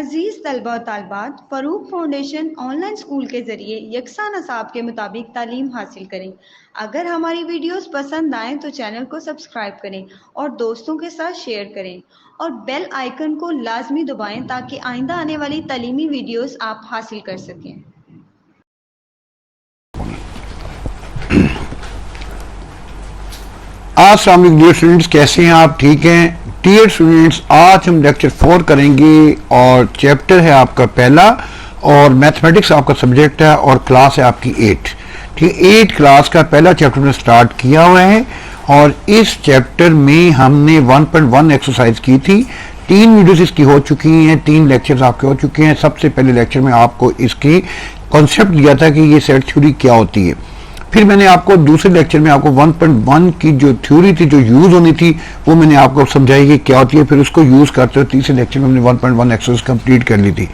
अजीज़ तलबा और तालबात, Farooq foundation online school के ज़रिए यकसा नसाब के मुताबिक तालीम हासिल करें। अगर हमारी वीडियोस पसंद आएँ तो चैनल को सब्सक्राइब करें और दोस्तों के साथ शेयर करें और बेल आइकन को लाजमी दबाएं ताकि आइंदा आने वाली तालीमी वीडियोस आप हासिल कर सकें। अस्सलाम वालेकुम डियर स्टूडेंट्स, कैसे हैं आप? ठीक हैं डियर स्टूडेंट्स, आज हम लेक्चर 4 करेंगे और चैप्टर है आपका पहला और मैथमेटिक्स आपका सब्जेक्ट है और क्लास है आपकी 8। ठीक है, 8 क्लास का पहला चैप्टर में स्टार्ट किया हुआ है और इस चैप्टर में हमने 1.1 एक्सरसाइज की थी। 3 वीडियोस इसकी हो चुकी हैं, 3 लेक्चर्स आपके हो चुके हैं। सबसे पहले लेक्चर में आपको इसकी कॉन्सेप्ट दिया था कि ये सेट थ्योरी क्या होती है। फिर मैंने आपको दूसरे लेक्चर में आपको 1.1 की जो थ्योरी थी, जो यूज होनी थी, वो मैंने आपको समझाई कि क्या होती है। फिर उसको यूज करते हुए तीसरे लेक्चर में हमने 1.1 एक्सरसाइज कंप्लीट कर ली थी।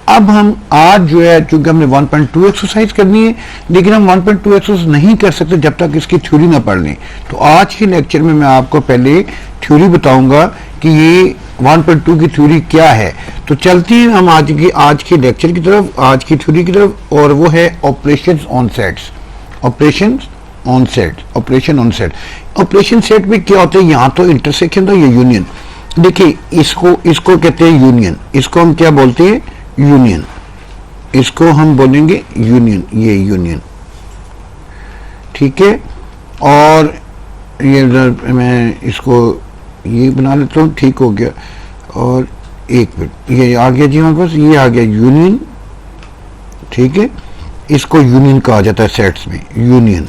अब हम आज जो है, चूंकि हमने 1.2 एक्सरसाइज करनी है, लेकिन हम 1.2 एक्सरसाइज नहीं कर सकते जब तक इसकी थ्योरी ना पढ़ लें। तो आज के लेक्चर में मैं आपको पहले थ्योरी बताऊंगा कि ये 1.2 की थ्योरी क्या है। तो चलते हैं हम आज के लेक्चर की तरफ, आज की थ्योरी की तरफ, और वो है operation on sets. Operation on set, operation on set. Operation set में क्या होता है? यहाँ तो इंटरसेक्शन था, ये यूनियन। देखिए, इसको कहते हैं यूनियन। इसको हम क्या बोलते हैं? यूनियन। इसको हम बोलेंगे यूनियन, ये यूनियन। ठीक है, और ये मैं इसको ये बना लेता हूँ, ठीक हो गया। और एक मिनट, ये आ गया जी हमारे पास, ये आ गया यूनियन। ठीक है, इसको यूनियन कहा जाता है सेट्स में, यूनियन।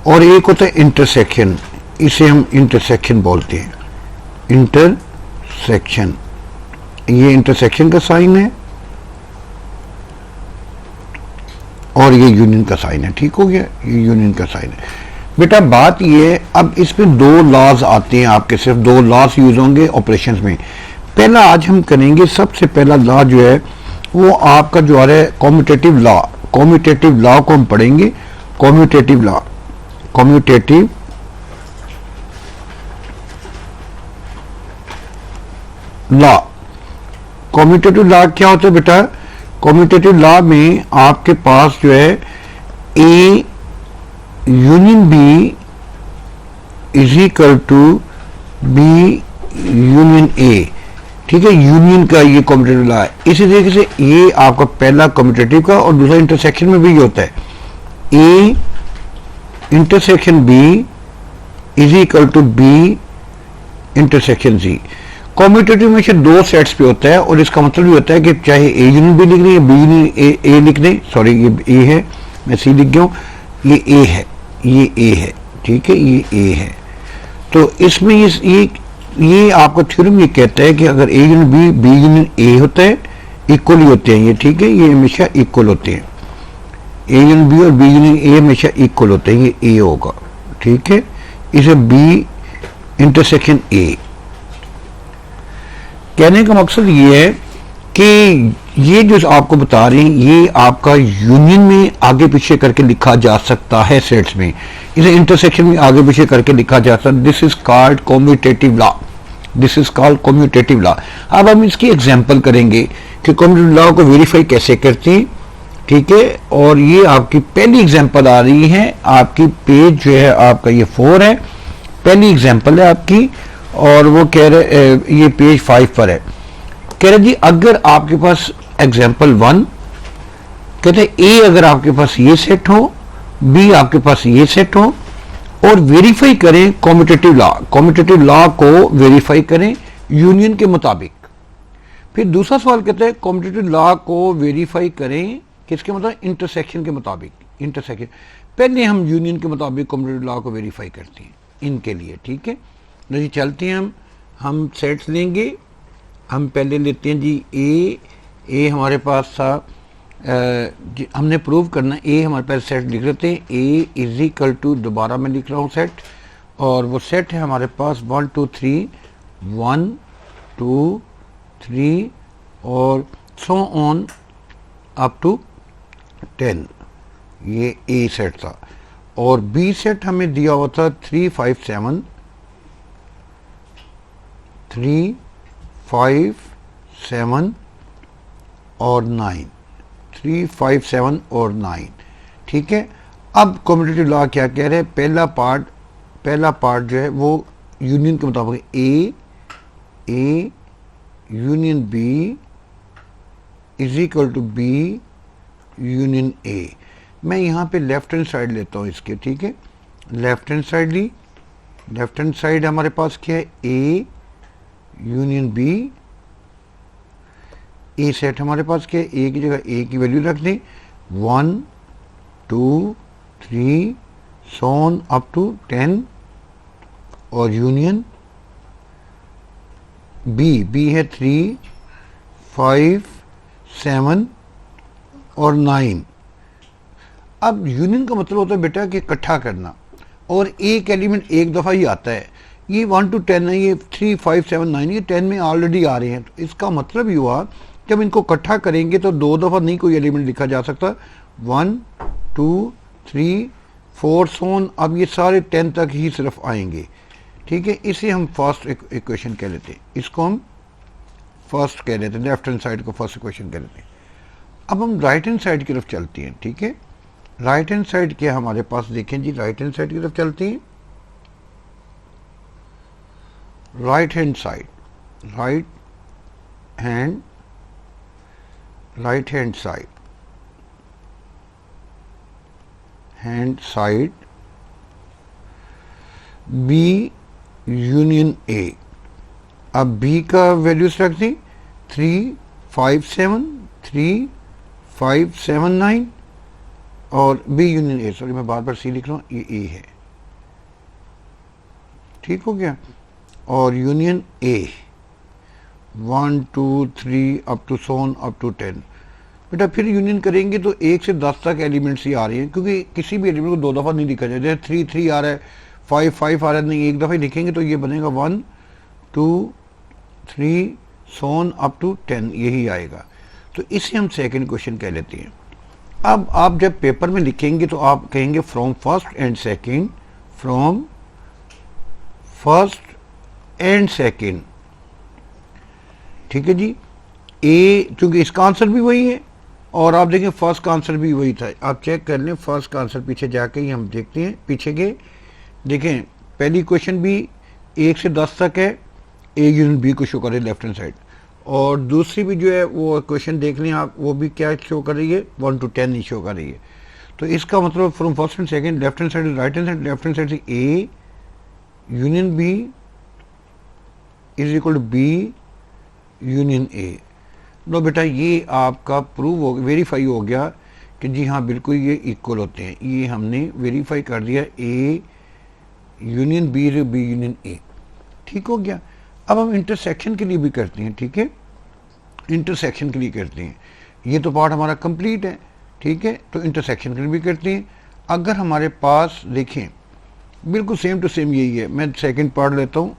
और एक होता है इंटरसेक्शन, इसे हम इंटरसेक्शन बोलते हैं, इंटरसेक्शन। ये इंटरसेक्शन का साइन है और ये यूनियन का साइन है। ठीक हो गया, ये यूनियन का साइन है। बेटा बात ये है, अब इसमें 2 लॉज आते हैं आपके, सिर्फ 2 लॉज यूज होंगे ऑपरेशंस में। पहला आज हम करेंगे, सबसे पहला लॉ जो है वो आपका जो आ रहा है कॉम्यूटेटिव लॉ। कॉम्यूटेटिव लॉ को हम पढ़ेंगे, commutative law. Commutative law, commutative law क्या होता है बेटा? कॉम्यूटेटिव लॉ में आपके पास जो है A union B is equal to B union A. ठीक है, यूनियन का ये कॉम्यूटेटिव लॉ है। इसी तरीके से ये आपका पहला कॉम्यूटेटिव का, और दूसरा इंटरसेक्शन में भी ये होता है, A intersection B is equal to B intersection C. Commutative में से 2 सेट्स पे होता है और इसका मतलब ये होता है कि चाहे ए यूनियन बी लिख रहे हैं, बी यूनियन ए लिख रहे हैं, सॉरी ये ए है, मैं सी लिख गया हूँ, ये ए है, ये ए है। ठीक है, ये ए है। तो इसमें ये आपका थ्योरम ये कहता है कि अगर A union B, B union A होता है, इक्वल ही होते हैं ये। ठीक है, ये हमेशा इक्वल होते हैं। ए यूनियन बी और बी यूनियन ए हमेशा इक्वल होते हैं, ये ए होगा। ठीक है, इसे बी इंटरसेक्शन ए। कहने का मकसद ये है कि ये जो आपको बता रहे हैं, ये आपका यूनियन में आगे पीछे करके लिखा जा सकता है सेट्स में, इसे इंटरसेक्शन में आगे पीछे करके लिखा जा सकता है। This is called commutative law, this is called commutative law. अब हम इसकी एग्जांपल करेंगे कि कॉम्यूटेटिव लॉ को वेरीफाई कैसे करते हैं। ठीक है, और ये आपकी पहली एग्जांपल आ रही है, आपकी पेज जो है आपका ये 4 है, पहली एग्जांपल है आपकी, और वो कह रहे ये पेज 5 पर है। कह रहे जी अगर आपके पास एग्जांपल 1 कहते हैं ए अगर आपके पास ये सेट हो, बी आपके पास ये सेट हो, और वेरीफाई करें कॉम्यूटेटिव लॉ। कॉम्यूटेटिव लॉ को वेरीफाई करें यूनियन के मुताबिक। फिर दूसरा सवाल कहता है कॉम्यूटेटिव लॉ को वेरीफाई करें किसके मतलब? इंटरसेक्शन के मुताबिक। इंटरसेक्शन पहले हम यूनियन के मुताबिक कॉम्यूटेटिव लॉ को वेरीफाई करते हैं इनके लिए। ठीक है, जी चलते हैं, हम सेट्स लेंगे। हम पहले लेते हैं जी ए हमारे पास था, हमने प्रूव करना, ए हमारे पास सेट लिख लेते हैं, ए इज इक्वल टू, दोबारा मैं लिख रहा हूँ सेट, और वो सेट है हमारे पास 1 2 3, 1 2 3 और सो ऑन अप टू 10। ये ए सेट था। और बी सेट हमें दिया हुआ था 3 5 7, 3 5 7 और 9, 3 5 7 और 9। ठीक है, अब कम्यूटेटिव लॉ क्या कह रहे हैं, पहला पार्ट जो है वो यूनियन के मुताबिक A union B is equal to B union A. मैं यहाँ पे लेफ्ट हैंड साइड लेता हूँ इसके। ठीक है, लेफ्ट हैंड साइड ली, लेफ्ट हैंड साइड हमारे पास क्या है, A union B. A set हमारे पास क्या है, ए की जगह ए की वैल्यू रख दें, 1 2 3 सोन अप टू 10, और यूनियन बी है 3 5 7 और 9। अब यूनियन का मतलब होता है बेटा कि इकट्ठा करना, और एक एलिमेंट एक दफ़ा ही आता है। ये 1 to 10 है, ये 3 5 7 9 ये 10 में ऑलरेडी आ रहे हैं। तो इसका मतलब ये हुआ जब इनको इकट्ठा करेंगे तो दो दफ़ा नहीं कोई एलिमेंट लिखा जा सकता। 1 2 3 4 सोन, अब ये सारे 10 तक ही सिर्फ आएंगे। ठीक है, इसे हम फर्स्ट इक्वेशन कह लेते हैं, इसको हम फर्स्ट कह लेते हैं, लेफ्ट हैंड साइड को फर्स्ट इक्वेशन कह लेते हैं। अब हम राइट हैंड साइड की तरफ चलते हैं। ठीक है, राइट हैंड साइड क्या हमारे पास, देखें जी, राइट हैंड साइड की तरफ चलते हैं। Right hand side, right hand side B union A. अब बी का वैल्यूज रख दी, 3 5 7 3 5 7 9, और बी यूनियन ए, सॉरी मैं बार बार सी लिख रहा हूँ, ये ए है। ठीक हो गया, और यूनियन ए 1 2 3 अप टू सोन अप टू 10। बेटा फिर यूनियन करेंगे तो 1 से 10 तक एलिमेंट्स ही आ रही हैं, क्योंकि किसी भी एलिमेंट को दो दफ़ा नहीं लिखा जाए। जैसे 3 3 आ रहा है, 5 5 आ रहा है, नहीं एक दफ़ा ही लिखेंगे तो ये बनेगा 1 2 3 सोन अप टू 10, यही आएगा। तो इसे हम सेकंड क्वेश्चन कह लेते हैं। अब आप जब पेपर में लिखेंगे तो आप कहेंगे from first and second, from first and second. ठीक है जी, ए चूंकि इसका आंसर भी वही है, और आप देखें फर्स्ट का आंसर भी वही था। आप चेक कर लें, फर्स्ट का आंसर पीछे जाके ही हम देखते हैं, पीछे गए देखें, पहली क्वेश्चन भी 1 से 10 तक है, ए यूनियन बी को शो कर रही है लेफ्ट हैंड साइड, और दूसरी भी जो है वो क्वेश्चन देख लें आप, वो भी क्या शो कर रही है, 1 to 10 ही शो कर रही है। तो इसका मतलब from first and second, left hand side right hand side, left hand side से A union B is equal to B union A. लो बेटा ये आपका प्रूव हो, वेरीफाई हो गया कि जी हाँ बिल्कुल ये इक्वल होते हैं। ये हमने वेरीफाई कर दिया, A union B union A. ठीक हो गया। अब हम इंटरसेक्शन के लिए भी करते हैं। ठीक है, इंटरसेक्शन के लिए करते हैं, ये तो पार्ट हमारा कंप्लीट है। ठीक है, तो इंटरसेक्शन के लिए भी करते हैं। अगर हमारे पास देखें बिल्कुल सेम टू सेम यही है, मैं सेकंड पार्ट लेता हूँ,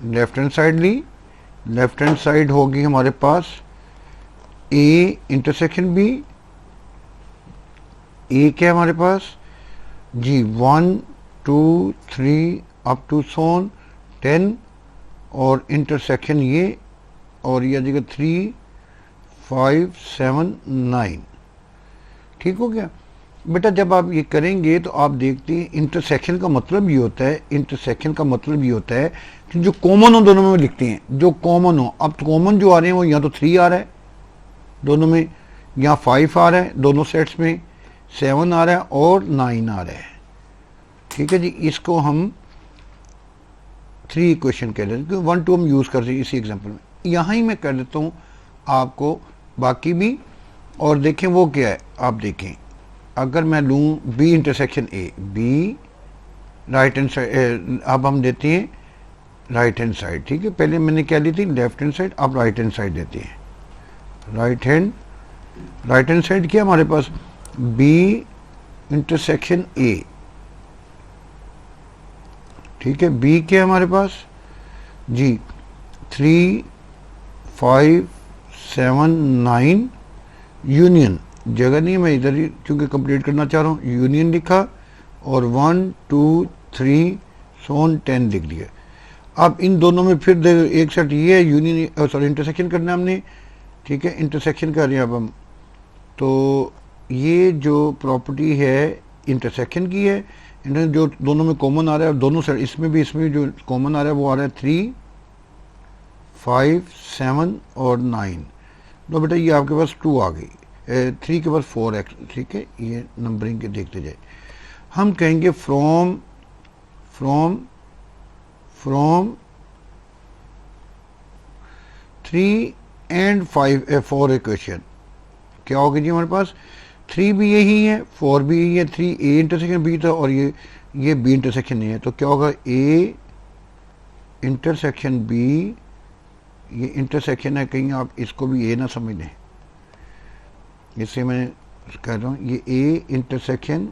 लेफ्ट हैंड साइड ली, लेफ्ट हैंड साइड होगी हमारे पास ए इंटरसेक्शन बी। ए क्या हमारे पास जी 1 2 3 अप टू सोन 10, और इंटरसेक्शन ये, और ये आ जाएगा 3 5 7 9। ठीक हो गया बेटा। जब आप ये करेंगे तो आप देखते हैं इंटरसेक्शन का मतलब ये होता है, इंटरसेक्शन का मतलब ये होता है कि जो कॉमन हो दोनों में लिखते हैं, जो कॉमन हो। अब कॉमन जो आ रहे हैं वो यहाँ तो 3 आ रहा है दोनों में, यहाँ 5 आ रहा है दोनों सेट्स में, 7 आ रहा है और 9 आ रहा है। ठीक है जी, इसको हम 3 इक्वेशन कह लेते हैं, क्योंकि 1 2 हम यूज़ करते हैं इसी एग्जाम्पल में। यहाँ ही मैं कर देता हूँ आपको बाकी भी, और देखें वो क्या है। आप देखें अगर मैं लूँ B intersection A, B right hand side, अब हम देते हैं राइट हैंड साइड। ठीक है, पहले मैंने क्या ली थी लेफ्ट हैंड साइड, अब राइट हैंड साइड देते हैं। राइट हैंड साइड क्या हमारे पास, बी इंटरसेक्शन ए। ठीक है, बी क्या हमारे पास जी 3 5 7 9 यूनियन, जगह नहीं मैं इधर ही चूंकि कंप्लीट करना चाह रहा हूँ, यूनियन लिखा और 1 2 3 सोन 10 लिख दिया। अब इन दोनों में फिर एक सेट ये है यूनियन, सॉरी इंटरसेक्शन करना है हमने, ठीक है, इंटरसेक्शन कर रहे हैं अब हम। तो ये जो प्रॉपर्टी है इंटरसेक्शन की है, जो दोनों में कॉमन आ रहा है, दोनों सेट इसमें जो कॉमन आ रहा है वो आ रहा है 3, 5, 7 और 9। तो बेटा ये आपके पास 2 आ गई, 3 के पास 4 है, ठीक है, ये नंबरिंग के देखते जाए। हम कहेंगे फ्रॉम 3 एंड 4 इक्वेशन क्या होगी जी हमारे पास, 3 भी यही है, 4 भी यही है, 3 ए इंटरसेक्शन बी था और ये बी इंटरसेक्शन नहीं है, तो क्या होगा ए इंटरसेक्शन बी, ये इंटरसेक्शन है, कहीं आप इसको भी ए ना समझ लें, इससे मैं कह रहा हूँ ये A intersection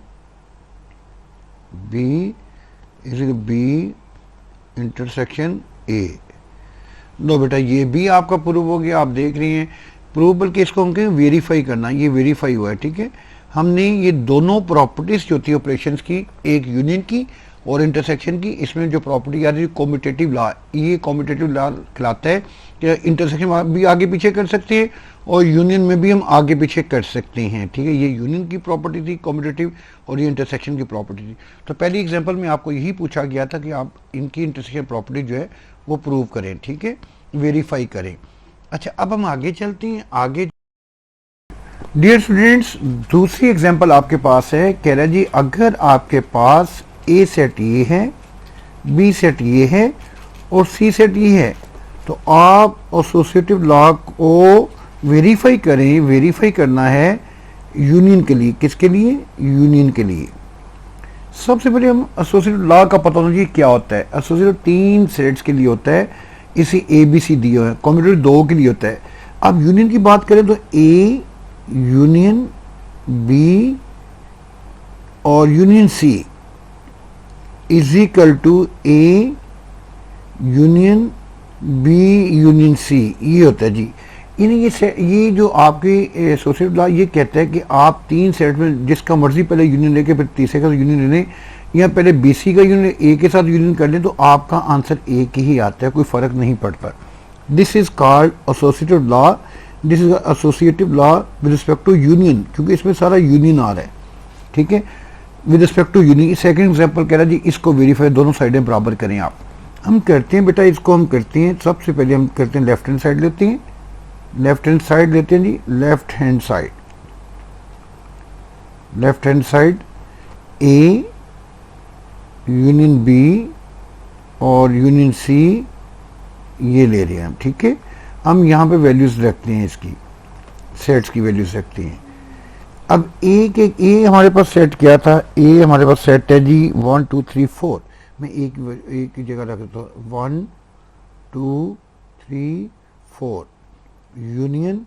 B is B intersection A. लो बेटा ये भी आपका प्रूव हो गया, आप देख रही हैं प्रूव, बल्कि इसको हम कहें वेरीफाई करना, ये वेरीफाई हुआ है, ठीक है। हमने ये दोनों प्रॉपर्टीज जो थी ऑपरेशंस की, एक यूनियन की और इंटरसेक्शन की, इसमें जो प्रॉपर्टी आ रही है कॉम्यूटेटिव लॉ, ये कॉम्यूटेटिव लॉ कहलाता है कि इंटरसेक्शन भी आगे पीछे कर सकते हैं और यूनियन में भी हम आगे पीछे कर सकते हैं, ठीक है। ये यूनियन की प्रॉपर्टी थी कॉम्यूटेटिव और ये इंटरसेक्शन की प्रॉपर्टी थी। तो पहली एग्जांपल में आपको यही पूछा गया था कि आप इनकी इंटरसेक्शन प्रॉपर्टी जो है वो प्रूव करें, ठीक है, वेरीफाई करें। अच्छा अब हम आगे चलते हैं। आगे डियर स्टूडेंट्स दूसरी एग्जांपल आपके पास है, कह रहा है जी अगर आपके पास ए सेट ये है, बी सेट ये है और सी सेट ये है, तो आप एसोसिएटिव लॉ को वेरीफाई करें। वेरीफाई करना है यूनियन के लिए, किसके लिए, यूनियन के लिए। सबसे पहले हम एसोसिएटिव लॉ का पता होना चाहिए क्या होता है। एसोसिएटिव 3 सेट्स के लिए होता है, इसे ए बी सी दिया है, कॉम्यूटेटिव 2 के लिए होता है। अब यूनियन की बात करें तो ए यूनियन बी और union C is equal to A union B union C, ये होता है जी। ये जो आपकी एसोसिएटिव लॉ ये कहता है कि आप 3 सेट में जिसका मर्जी पहले यूनियन लेके फिर तीसरे का यूनियन ले लें, या पहले बीसी का यूनियन ए के साथ यूनियन कर लें, तो आपका आंसर एक ही आता है, कोई फर्क नहीं पड़ता। This is called associative law, this is associative law with respect to union, क्योंकि इसमें सारा यूनियन आ रहा है, ठीक है, with respect to union. Second example कह रहा है जी इसको वेरीफाई दोनों साइडें बराबर करें आप। हम करते हैं बेटा, इसको हम करते हैं, सबसे पहले हम करते हैं लेफ्ट हैंड साइड लेते हैं, लेफ्ट हैंड साइड लेते हैं जी, left hand side, left hand side A union B और यूनियन सी ये ले रहे हैं हम, ठीक है। हम यहाँ पे वैल्यूज रखते हैं, इसकी सेट्स की वैल्यूज रखते हैं। अब ए हमारे पास सेट क्या था, ए हमारे पास सेट है जी 1 2 3 4। मैं एक की जगह रख देता हूँ 1 2 3 4 यूनियन,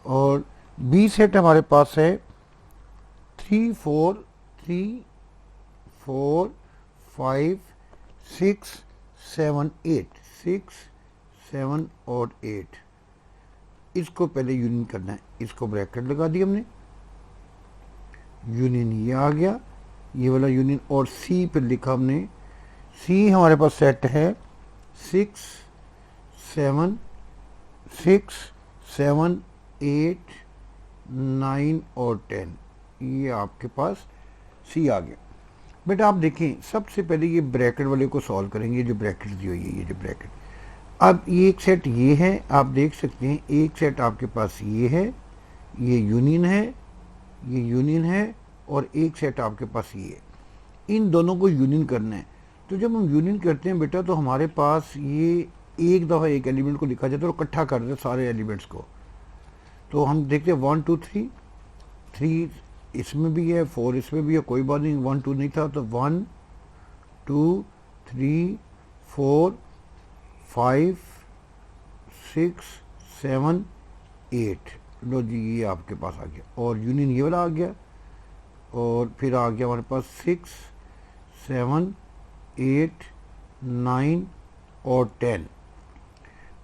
और बी सेट हमारे पास है 3 4 3 4 5 6 7 8 6 7 और 8। इसको पहले यूनियन करना है, इसको ब्रैकेट लगा दी हमने, यूनियन ये आ गया, ये वाला यूनियन, और सी पे लिखा हमने, सी हमारे पास सेट है 6 7 8 9 और 10। ये आपके पास सी आ गया। बेटा आप देखें सबसे पहले ये ब्रैकेट वाले को सॉल्व करेंगे, जो ब्रैकेट दी हुई है, ये जो ब्रैकेट। अब ये एक सेट ये है, आप देख सकते हैं एक सेट आपके पास ये है, ये यूनियन है, ये यूनियन है, और एक सेट आपके पास ये है। इन दोनों को यूनियन करना है। तो जब हम यूनियन करते हैं बेटा, तो हमारे पास ये एक दफ़ा एक एलिमेंट को लिखा जाता है और इकट्ठा कर देते हैं सारे एलिमेंट्स को। तो हम देखते हैं 1 2 3 3 इसमें भी है, 4 इसमें भी है, कोई बात नहीं, 1 2 नहीं था, तो 1 2 3 4 5 6 7 8। लो जी ये आपके पास आ गया, और यूनियन ये वाला आ गया, और फिर आ गया हमारे पास 6 7 8 9 और 10।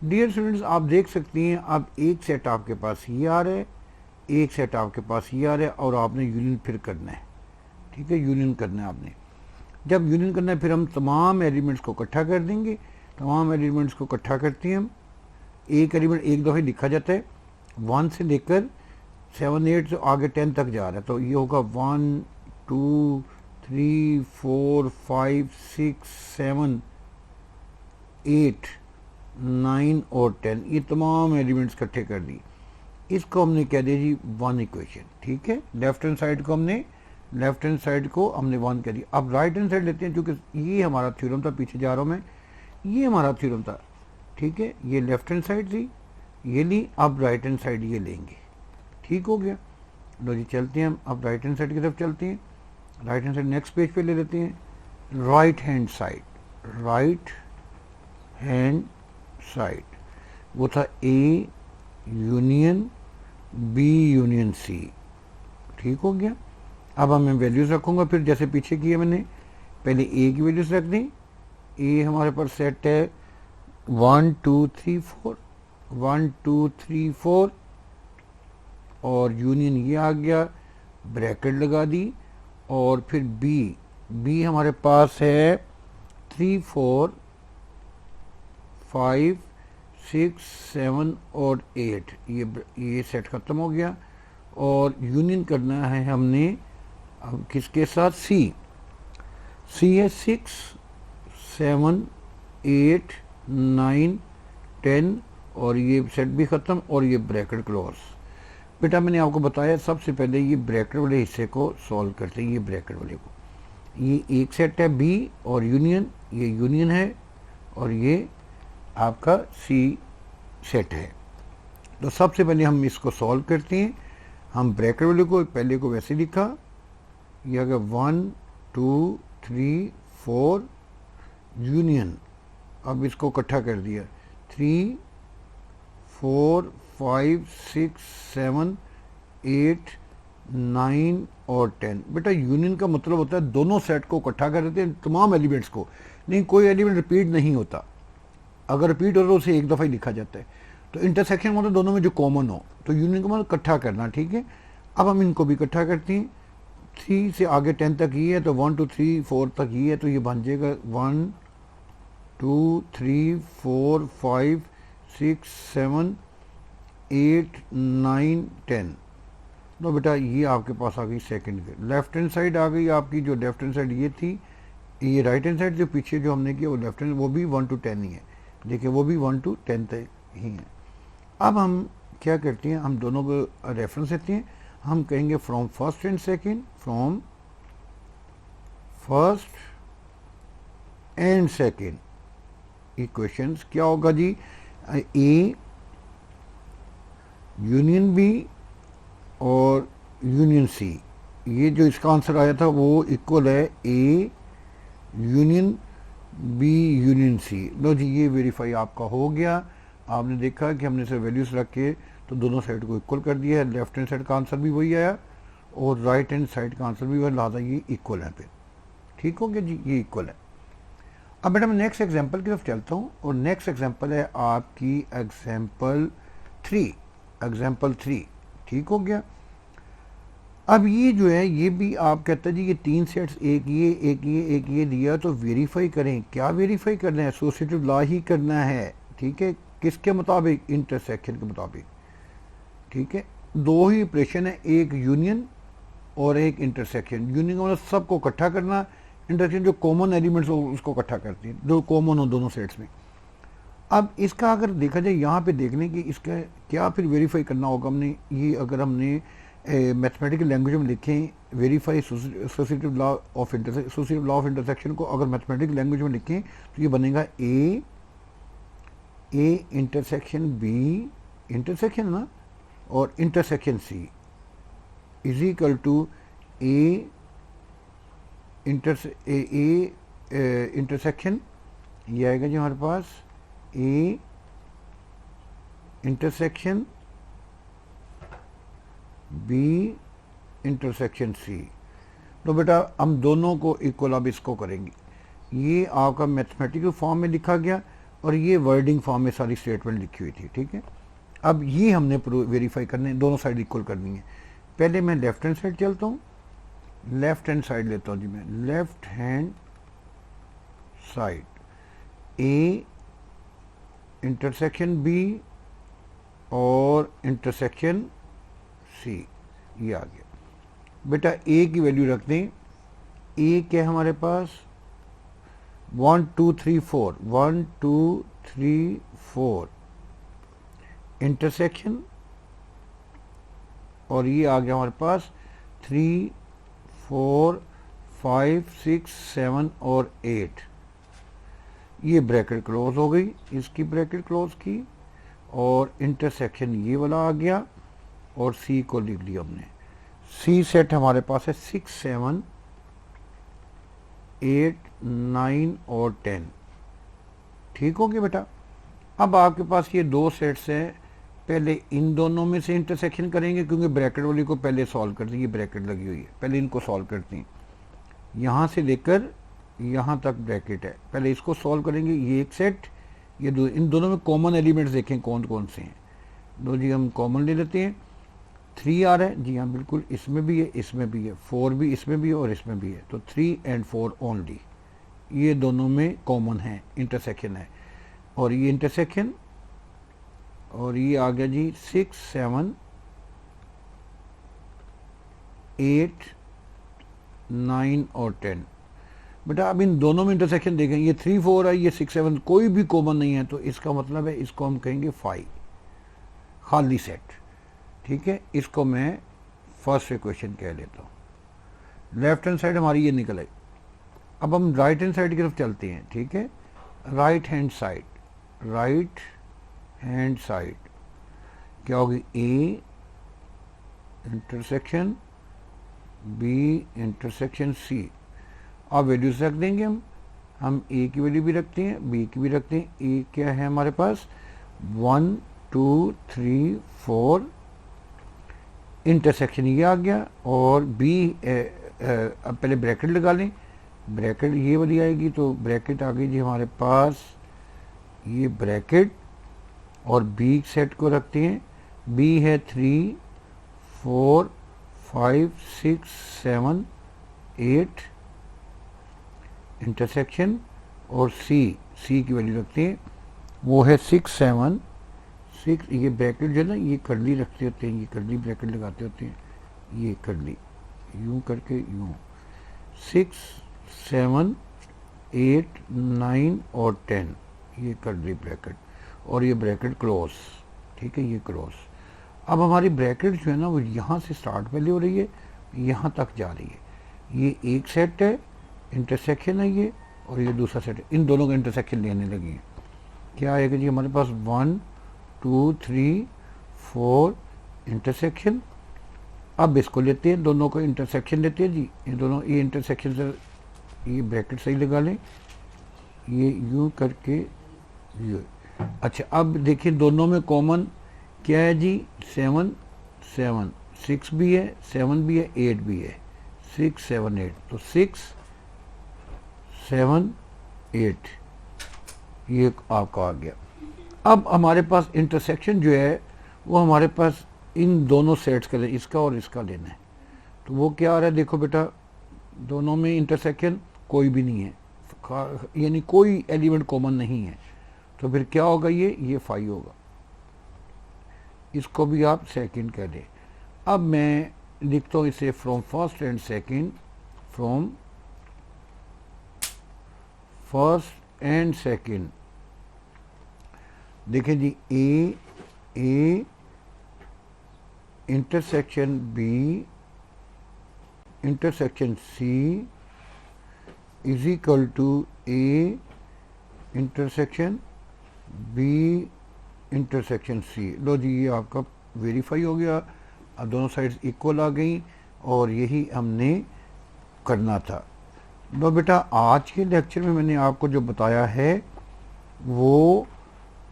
डियर स्टूडेंट्स आप देख सकती हैं, अब एक सेट आपके पास ये आ रहा है, एक सेट आपके पास ये आ रहा है, और आपने यूनियन फिर करना है, ठीक है, यूनियन करना है आपने। जब यूनियन करना है फिर हम तमाम एलिमेंट्स को इकट्ठा कर देंगे, तमाम एलिमेंट्स को इकट्ठा करते हैं हम। एक एलिमेंट एक दफ़े लिखा जाता है, 1 से लेकर 7 8 से आगे 10 तक जा रहा है, तो ये होगा 1 2 3 4 5 6 7 8 9 और 10, ये तमाम एलिमेंट्स इकट्ठे कर दी। इसको हमने कह दिया जी 1 इक्वेशन, ठीक है। लेफ्ट हैंड साइड को हमने 1 कह दिया। अब राइट हैंड साइड लेते हैं, क्योंकि ये हमारा थ्योरम था, पीछे जा रहा हूँ मैं, ये हमारा थ्योरम था, ठीक है। ये लेफ्ट हैंड साइड थी, ये ली, अब राइट हैंड साइड ये लेंगे, ठीक हो गया। लो जी चलते हैं हम, अब राइट हैंड साइड की तरफ चलते हैं। Right hand side next page पे ले लेते हैं। Right hand side, right hand side वो था A union B union C, ठीक हो गया। अब मैं वैल्यूज़ रखूँगा, फिर जैसे पीछे किया मैंने, पहले ए की वैल्यूज़ रख दी। ए हमारे पास सेट है 1 2 3 4, 1 2 3 4, और यूनियन ये आ गया, ब्रैकेट लगा दी। और फिर बी हमारे पास है 3 4 5 6 7 और 8, ये सेट ख़त्म हो गया। और यूनियन करना है हमने अब किसके साथ, सी है 6 7 8 9 10, और ये सेट भी ख़त्म और ये ब्रैकेट क्लोज। बेटा मैंने आपको बताया सबसे पहले ये ब्रैकेट वाले हिस्से को सॉल्व करते हैं, ये ब्रैकेट वाले को, ये एक सेट है बी और यूनियन, ये यूनियन है, और ये आपका सी सेट है। तो सबसे पहले हम इसको सॉल्व करते हैं। हम ब्रैकेट वाले को पहले को वैसे लिखा, ये अगर 1 2 3 4 यूनियन, अब इसको इकट्ठा कर दिया 3 4 5 6 7 8 9 और 10। बेटा यूनियन का मतलब होता है दोनों सेट को इकट्ठा कर देते हैं, तमाम एलिमेंट्स को, नहीं कोई एलिमेंट रिपीट नहीं होता, अगर रिपीट हो तो उसे एक दफ़ा ही लिखा जाता है। तो इंटरसेक्शन मतलब दोनों में जो कॉमन हो, तो यूनियन का मतलब इकट्ठा करना, ठीक है। अब हम इनको भी इकट्ठा करते हैं, 3 से आगे 10 तक ये है, तो 1 2 3 4 तक ये है, तो ये बन जाएगा 1 2 3 4 5 6 7 8 9 10। तो बेटा ये आपके पास आ गई सेकंड के लेफ्ट हैंड साइड आ गई आपकी, जो लेफ्ट हैंड साइड ये थी, ये राइट हैंड साइड जो पीछे जो हमने किया वो लेफ्ट हैंड, वो भी 1 to 10 ही है, देखिए वो भी 1 to 10 तक ही है। अब हम क्या करते हैं, हम दोनों को रेफरेंस देते हैं, हम कहेंगे from first and second, from first and second equations क्या होगा जी, ए यूनियन बी और यूनियन सी, ये जो इसका आंसर आया था वो इक्वल है A union B union C. लो जी ये वेरीफाई आपका हो गया, आपने देखा कि हमने से वैल्यूज रख के तो दोनों साइड को इक्वल कर दिया है, लेफ्ट हैंड साइड का आंसर भी वही आया और राइट हैंड साइड का आंसर भी वही, लिहाजा ये इक्वल है, फिर ठीक हो गया जी, ये इक्वल है। अब बेटा मैं नेक्स्ट एग्जांपल की तरफ चलता हूँ, और नेक्स्ट एग्जांपल है आपकी एग्जांपल 3, ठीक हो गया। अब ये जो है ये भी आप कहते हैं जी ये 3 सेट्स, एक ये दिया, तो वेरीफाई करें, क्या वेरीफाई करना है, एसोसिएटिव लॉ ही करना है, ठीक है, किसके मुताबिक, इंटरसेक्शन के मुताबिक, ठीक है। दो ही ऑपरेशन है, एक यूनियन और एक इंटरसेक्शन। यूनियन का मतलब सबको इकट्ठा करना, इंटरसेक्शन जो कॉमन एलिमेंट्स हो उसको इकट्ठा करती है, जो कॉमन हो दोनों सेट्स में। अब इसका अगर देखा जाए यहाँ पे देखने की इसका क्या फिर वेरीफाई करना होगा हमने, ये अगर हमने मैथमेटिकल लैंग्वेज में लिखें verify associative law of intersection को अगर मैथमेटिकल लैंग्वेज में लिखें तो ये बनेगा ए इंटरसेक्शन बी, इंटरसेक्शन ना, और intersection C is equal to A intersection, ये आएगा जी हमारे पास A intersection B intersection C. तो बेटा हम दोनों को इक्वल अब इसको करेंगे, ये आपका मैथमेटिकल फॉर्म में लिखा गया और ये वर्डिंग फॉर्म में सारी स्टेटमेंट लिखी हुई थी, ठीक है। अब ये हमने वेरीफाई करने, दोनों साइड इक्वल करनी है। पहले मैं लेफ्ट हैंड साइड चलता हूँ, लेफ्ट हैंड साइड लेता हूँ जी मैं, left hand side A intersection B और इंटरसेक्शन सी, ये आ गया। बेटा ए की वैल्यू रख दें। ए क्या है हमारे पास 1 2 3 4, 1 2 3 4 इंटरसेक्शन, और ये आ गया हमारे पास 3 4 5 6 7 और 8। ये ब्रैकेट क्लोज हो गई, इसकी ब्रैकेट क्लोज की, और इंटरसेक्शन ये वाला आ गया, और सी को लिख लिया हमने। सी सेट हमारे पास है 6 7 8 9 और 10। ठीक हो गया बेटा। अब आपके पास ये दो सेट्स हैं, पहले इन दोनों में से इंटरसेक्शन करेंगे, क्योंकि ब्रैकेट वाली को पहले सॉल्व करते हैं, ये ब्रैकेट लगी हुई है, पहले इनको सॉल्व करते हैं। यहाँ से लेकर यहाँ तक ब्रैकेट है, पहले इसको सॉल्व करेंगे। ये एक सेट, ये दो, इन दोनों में कॉमन एलिमेंट्स देखें कौन कौन से हैं। दो जी हम कॉमन ले लेते हैं। 3 आ रहा है, जी हाँ बिल्कुल, इसमें भी है, इसमें भी है, 4 भी इसमें भी है और इसमें भी है, तो 3 and 4 ओनली, ये दोनों में कॉमन है, इंटरसेक्शन है। और ये इंटरसेक्शन, और ये आ गया जी 6 7 8 9 और 10। बेटा अब इन दोनों में इंटरसेक्शन देखें, ये 3 4 है, ये 6 7, कोई भी कॉमन नहीं है, तो इसका मतलब है इसको हम कहेंगे 5 खाली सेट। ठीक है, इसको मैं फर्स्ट इक्वेशन कह लेता हूँ। लेफ्ट हैंड साइड हमारी ये निकल आई। अब हम राइट हैंड साइड की तरफ चलते हैं। ठीक है, right hand side, right hand side क्या होगी, A intersection B intersection C. अब वैल्यूज रख देंगे हम ए की वैल्यू भी रखते हैं, बी की भी रखते हैं। ए क्या है हमारे पास 1 2 3 4, इंटरसेक्शन ये आ गया, और बी अब पहले ब्रैकेट लगा लें, ब्रैकेट ये वाली आएगी, तो ब्रैकेट आ गई जी हमारे पास, ये ब्रैकेट, और बी सेट को रखते हैं। बी है 3 4 5 6 7 8 इंटरसेक्शन, और सी की वैल्यू रखते हैं, वो है 6 7 6। ये ब्रैकेट जो है ना, ये कर्ली रखते होते हैं, ये कर्ली ब्रैकेट लगाते होते हैं, ये कर्ली यूं करके यूं, 6 7 8 9 और 10, ये कर्ली ब्रैकेट, और ये ब्रैकेट क्लोज। ठीक है, ये क्लोज। अब हमारी ब्रैकेट जो है ना, वो यहाँ से स्टार्ट पहले हो रही है, यहाँ तक जा रही है। ये एक सेट है, इंटरसेक्शन है ये, और ये दूसरा सेट है, इन दोनों का इंटरसेक्शन लेने लगी है। क्या आएगा जी हमारे पास 1 2 3 4 इंटरसेक्शन। अब इसको लेते हैं, दोनों को इंटरसेक्शन लेते हैं जी, इन दोनों, ये इंटरसेक्शन से ये ब्रैकेट सही लगा लें, ये यूं करके ये। अच्छा अब देखिए दोनों में कॉमन क्या है जी, 7 7, 6 भी है, 7 भी है, 8 भी है, 6 7 8, तो 6 7 8 ये आपका आ गया। अब हमारे पास इंटरसेक्शन जो है वो हमारे पास इन दोनों सेट्स का, इसका और इसका लेना है, तो वो क्या आ रहा है, देखो बेटा दोनों में इंटरसेक्शन कोई भी नहीं है, यानी कोई एलिमेंट कॉमन नहीं है, तो फिर क्या होगा, ये 5 होगा। इसको भी आप सेकंड कह दें। अब मैं लिखता हूँ इसे from first and second, from first and second. देखें जी, A intersection B intersection C is equal to A intersection B intersection C. लो जी, ये आपका वेरीफाई हो गया। अब दोनों साइड्स इक्वल आ गई, और यही हमने करना था। लो बेटा, आज के लेक्चर में मैंने आपको जो बताया है वो,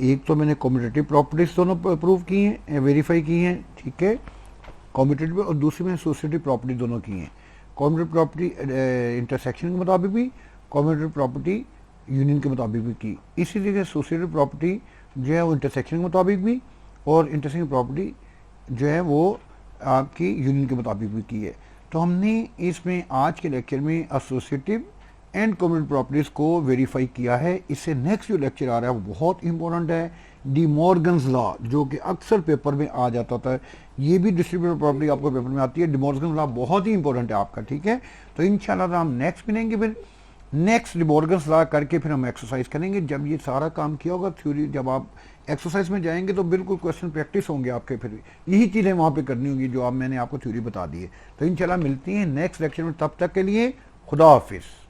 एक तो मैंने कम्यूटेटिव प्रॉपर्टीज दोनों प्रूव की हैं, वेरीफाई की हैं, ठीक है, कम्यूटेटिव, और दूसरी में एसोसिएटिव प्रॉपर्टी दोनों की हैं। कम्यूटेटिव प्रॉपर्टी इंटरसेक्शन के मुताबिक भी, कम्यूटेटिव प्रॉपर्टी यूनियन के मुताबिक भी की। इसी तरीके एसोसिएटिव प्रॉपर्टी जो है वो इंटरसेक्शन के मुताबिक भी, और इंटरसेक्शन प्रॉपर्टी जो है वो आपकी यूनियन के मुताबिक भी की है। तो हमने इसमें आज के लेक्चर में एसोसिएटिव एंड कम्युनिटी प्रॉपर्टीज को वेरीफाई किया है। इससे नेक्स्ट जो लेक्चर आ रहा है वो बहुत इंपॉर्टेंट है, डी मॉर्गन्स लॉ, जो कि अक्सर पेपर में आ जाता होता है। ये भी डिस्ट्रीब्यूटेड प्रॉपर्टी आपको पेपर में आती है। डी मॉर्गन्स लॉ बहुत ही इंपॉर्टेंट है आपका, ठीक है। तो इंशाल्लाह हम नेक्स्ट मिलेंगे, फिर नेक्स्ट डी मॉर्गन्स लॉ करके फिर हम एक्सरसाइज करेंगे। जब ये सारा काम किया होगा थ्योरी, जब आप एक्सरसाइज में जाएंगे तो बिल्कुल क्वेश्चन प्रैक्टिस होंगे आपके, फिर यही चीज़ें वहाँ पे करनी होंगी जो आप मैंने आपको थ्योरी बता दी है। तो इंशाल्लाह मिलती हैं नेक्स्ट लेक्चर में, तब तक के लिए खुदा हाफिज़।